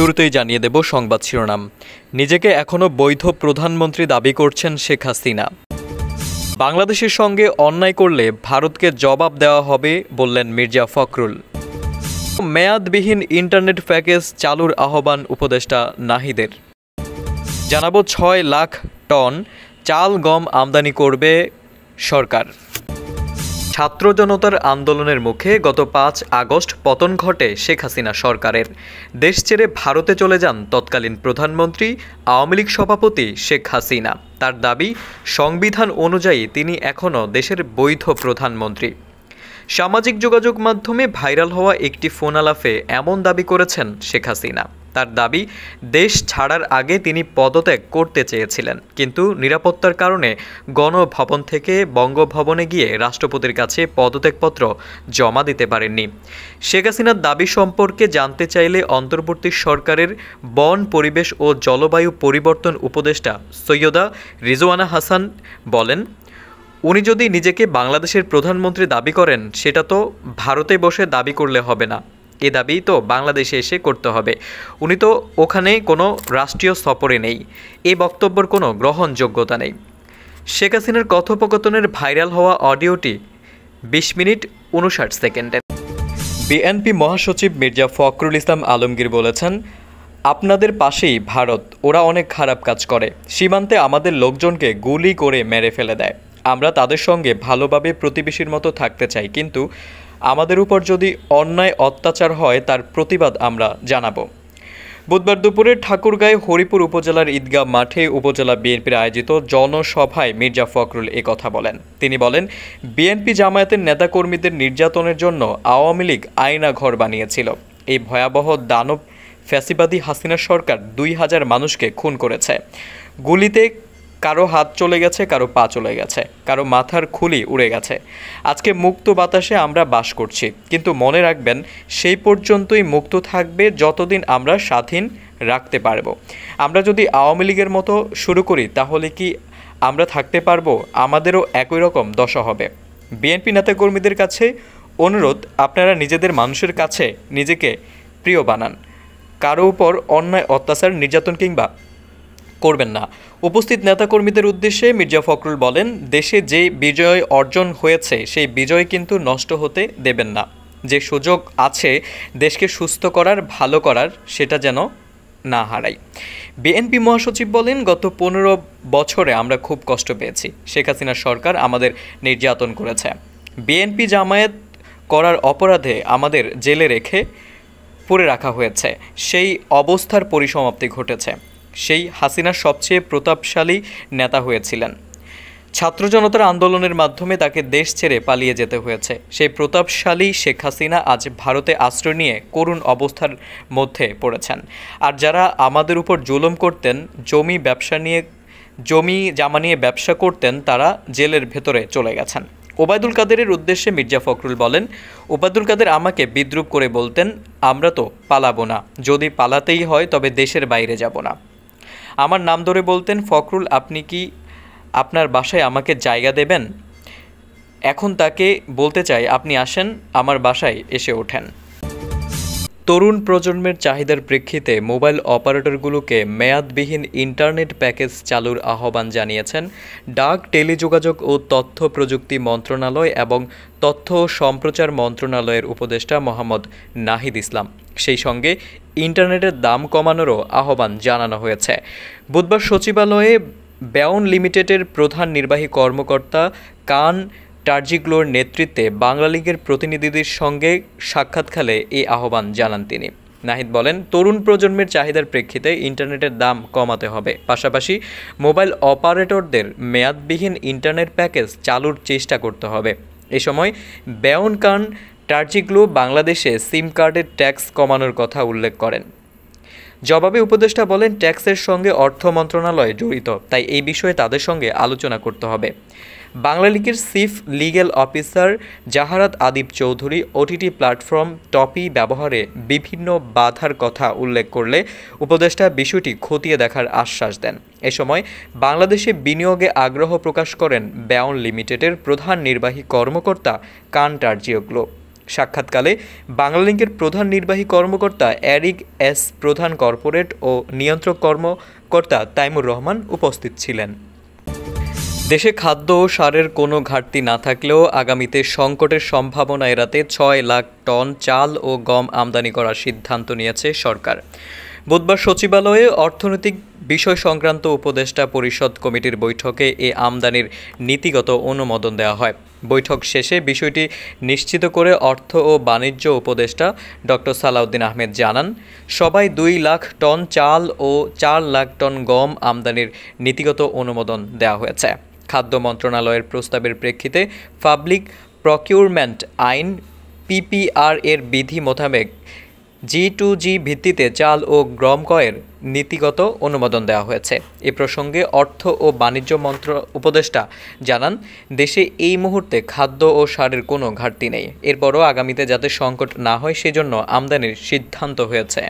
শুরুতেই জানিয়ে দেব সংবাদ শিরোনাম। নিজেকে এখনো বৈধ প্রধানমন্ত্রী দাবি করছেন শেখ হাসিনা। বাংলাদেশের সঙ্গে অন্যায় করলে ভারতকে জবাব দেওয়া হবে বললেন মির্জা ফখরুল। মেয়াদবিহীন ইন্টারনেট প্যাকেজ চালুর আহ্বান উপদেষ্টা নাহিদের। জানাবো ৬ লাখ টন চাল গম আমদানি করবে সরকার। ছাত্র জনতার আন্দোলনের মুখে গত ৫ আগস্ট পতন ঘটে শেখ হাসিনা সরকারের। দেশ ছেড়ে ভারতে চলে যান তৎকালীন প্রধানমন্ত্রী আওয়ামী লীগ সভাপতি শেখ হাসিনা। তার দাবি, সংবিধান অনুযায়ী তিনি এখনও দেশের বৈধ প্রধানমন্ত্রী। সামাজিক যোগাযোগ মাধ্যমে ভাইরাল হওয়া একটি ফোন আলাপে এমন দাবি করেছেন শেখ হাসিনা। তার দাবি, দেশ ছাড়ার আগে তিনি পদত্যাগ করতে চেয়েছিলেন, কিন্তু নিরাপত্তার কারণে গণভবন থেকে বঙ্গভবনে গিয়ে রাষ্ট্রপতির কাছে পদত্যাগপত্র জমা দিতে পারেননি। শেখ হাসিনার দাবি সম্পর্কে জানতে চাইলে অন্তর্বর্তী সরকারের বন, পরিবেশ ও জলবায়ু পরিবর্তন উপদেষ্টা সৈয়দা রিজওয়ানা হাসান বলেন, উনি যদি নিজেকে বাংলাদেশের প্রধানমন্ত্রী দাবি করেন, সেটা তো ভারতে বসে দাবি করলে হবে না, এ দাবি তো বাংলাদেশে এসে করতে হবে। উনি তো ওখানে কোনো রাষ্ট্রীয় সফরে নেই, এ বক্তব্যের কোনো গ্রহণযোগ্যতা নেই। শেখ হাসিনার কথোপকথনের ভাইরাল হওয়া অডিওটি ২০ মিনিট ৫৯ সেকেন্ডের। বিএনপি মহাসচিব মির্জা ফখরুল ইসলাম আলমগীর বলেছেন, আপনাদের পাশেই ভারত, ওরা অনেক খারাপ কাজ করে, সীমান্তে আমাদের লোকজনকে গুলি করে মেরে ফেলে দেয়। আমরা তাদের সঙ্গে ভালোভাবে প্রতিবেশীর মতো থাকতে চাই, কিন্তু আমাদের উপর যদি অন্যায় অত্যাচার হয় তার প্রতিবাদ আমরা জানাব। বুধবার দুপুরে ঠাকুরগাঁও হরিপুর উপজেলার ঈদগাহ মাঠে উপজেলা বিএনপির আয়োজিত জনসভায় মির্জা ফখরুল কথা বলেন। তিনি বলেন, বিএনপি জামায়াতের নেতাকর্মীদের নির্যাতনের জন্য আওয়ামী লীগ আয়নাঘর বানিয়েছিল। এই ভয়াবহ দানব ফ্যাসিবাদী হাসিনা সরকার ২,০০০ মানুষকে খুন করেছে। গুলিতে কারো হাত চলে গেছে, কারো পা চলে গেছে, কারো মাথার খুলি উড়ে গেছে। আজকে মুক্ত বাতাসে আমরা বাস করছি, কিন্তু মনে রাখবেন, সেই পর্যন্তই মুক্ত থাকবে যতদিন আমরা স্বাধীন রাখতে পারব। আমরা যদি আওয়ামী লীগের মতো শুরু করি, তাহলে কি আমরা থাকতে পারবো? আমাদেরও একই রকম দশা হবে। বিএনপি নেতাকর্মীদের কাছে অনুরোধ, আপনারা নিজেদের মানুষের কাছে নিজেকে প্রিয় বানান, কারো উপর অন্যায় অত্যাচার নির্যাতন কিংবা করবেন না। উপস্থিত নেতাকর্মীদের উদ্দেশ্যে মির্জা ফখরুল বলেন, দেশে যে বিজয় অর্জন হয়েছে সেই বিজয় কিন্তু নষ্ট হতে দেবেন না। যে সুযোগ আছে দেশকে সুস্থ করার, ভালো করার, সেটা যেন না হারাই। বিএনপি মহাসচিব বলেন, গত ১৫ বছরে আমরা খুব কষ্ট পেয়েছি। শেখ হাসিনা সরকার আমাদের নির্যাতন করেছে। বিএনপি জামায়াত করার অপরাধে আমাদের জেলে পড়ে রাখা হয়েছে। সেই অবস্থার পরিসমাপ্তি ঘটেছে। সেই হাসিনা সবচেয়ে প্রতাপশালী নেতা হয়েছিলেন। ছাত্র জনতার আন্দোলনের মাধ্যমে তাকে দেশ ছেড়ে পালিয়ে যেতে হয়েছে। সেই প্রতাপশালী শেখ হাসিনা আজ ভারতে আশ্রয় নিয়ে করুণ অবস্থার মধ্যে পড়েছেন। আর যারা আমাদের উপর জুলুম করতেন, জমি জামা নিয়ে ব্যবসা করতেন, তারা জেলের ভেতরে চলে গেছেন। ওবায়দুল কাদেরের উদ্দেশ্যে মির্জা ফখরুল বলেন, ওবায়দুল কাদের আমাকে বিদ্রূপ করে বলতেন, আমরা তো পালাবো না, যদি পালাতেই হয় তবে দেশের বাইরে যাব না। আমার নাম ধরে বলতেন, ফখরুল, আপনি কি আপনার বাসায় আমাকে জায়গা দেবেন? এখন তাকে বলতে চাই, আপনি আসেন, আমার বাসায় এসে ওঠেন। তরুণ প্রজন্মের চাহিদার প্রেক্ষিতে মোবাইল অপারেটরগুলোকে মেয়াদবিহীন ইন্টারনেট প্যাকেজ চালুর আহ্বান জানিয়েছেন ডাক, টেলিযোগাযোগ ও তথ্য প্রযুক্তি মন্ত্রণালয় এবং তথ্য ও সম্প্রচার মন্ত্রণালয়ের উপদেষ্টা মোহাম্মদ নাহিদ ইসলাম। সেই সঙ্গে ইন্টারনেটের দাম কমানোরও আহ্বান জানানো হয়েছে। বুধবার সচিবালয়ে বেয়ন লিমিটেডের প্রধান নির্বাহী কর্মকর্তা কান টার্জিগ্লোর নেতৃত্বে বাংলা লিগের প্রতিনিধিদের সঙ্গে সাক্ষাৎকালে এই আহ্বান জানান তিনি। নাহিদ বলেন, তরুণ প্রজন্মের চাহিদার প্রেক্ষিতে ইন্টারনেটের দাম কমাতে হবে, পাশাপাশি মোবাইল অপারেটরদের মেয়াদবিহীন ইন্টারনেট প্যাকেজ চালুর চেষ্টা করতে হবে। এ সময় বেয়ন কান টার্জিগ্লো বাংলাদেশে সিম কার্ডের ট্যাক্স কমানোর কথা উল্লেখ করেন। জবাবে উপদেষ্টা বলেন, ট্যাক্সের সঙ্গে অর্থ মন্ত্রণালয় জড়িত, তাই এই বিষয়ে তাদের সঙ্গে আলোচনা করতে হবে। বাংলা লিগের chief legal officer Zaharat Adib Chowdhury OTT platform টপি ব্যবহারে বিভিন্ন বাধার কথা উল্লেখ করলে উপদেষ্টা বিষয়টি খতিয়ে দেখার আশ্বাস দেন। এ সময় বাংলাদেশে বিনিয়োগে আগ্রহ প্রকাশ করেন বেয়ন লিমিটেডের প্রধান নির্বাহী কর্মকর্তা কান টার্জিগ্লো। সাক্ষাৎকালে বাংলালিংকের প্রধান নির্বাহী কর্মকর্তা এরিক এস, প্রধান কর্পোরেট ও নিয়ন্ত্রক কর্মকর্তা তাইমুর রহমান উপস্থিত ছিলেন। দেশে খাদ্য ও সারের কোনো ঘাটতি না থাকলেও আগামীতে সংকটের সম্ভাবনা এড়াতে ৬ লাখ টন চাল ও গম আমদানি করার সিদ্ধান্ত নিয়েছে সরকার। বুধবার সচিবালয়ে অর্থনৈতিক বিষয় সংক্রান্ত উপদেষ্টা পরিষদ কমিটির বৈঠকে এ আমদানির নীতিগত অনুমোদন দেওয়া হয়। বৈঠক শেষে বিষয়টি নিশ্চিত করে অর্থ ও বাণিজ্য উপদেষ্টা ডক্টর সালাউদ্দিন আহমেদ জানান, সবাই ২ লাখ টন চাল ও ৪ লাখ টন গম আমদানির নীতিগত অনুমোদন দেওয়া হয়েছে। খাদ্য মন্ত্রণালয়ের প্রস্তাবের প্রেক্ষিতে পাবলিক প্রকিউরমেন্ট আইন পিপিআর এর বিধি মোতাবেক G2G ভিত্তিতে চাল ও গম ক্রয়ের নীতিগত অনুমোদন দেওয়া হয়েছে। এ প্রসঙ্গে অর্থ ও বাণিজ্য উপদেষ্টা জানান, দেশে এই মুহূর্তে খাদ্য ও সারের কোনো ঘাটতি নেই। এরপরও আগামীতে যাতে সংকট না হয় সেজন্য আমদানির সিদ্ধান্ত হয়েছে।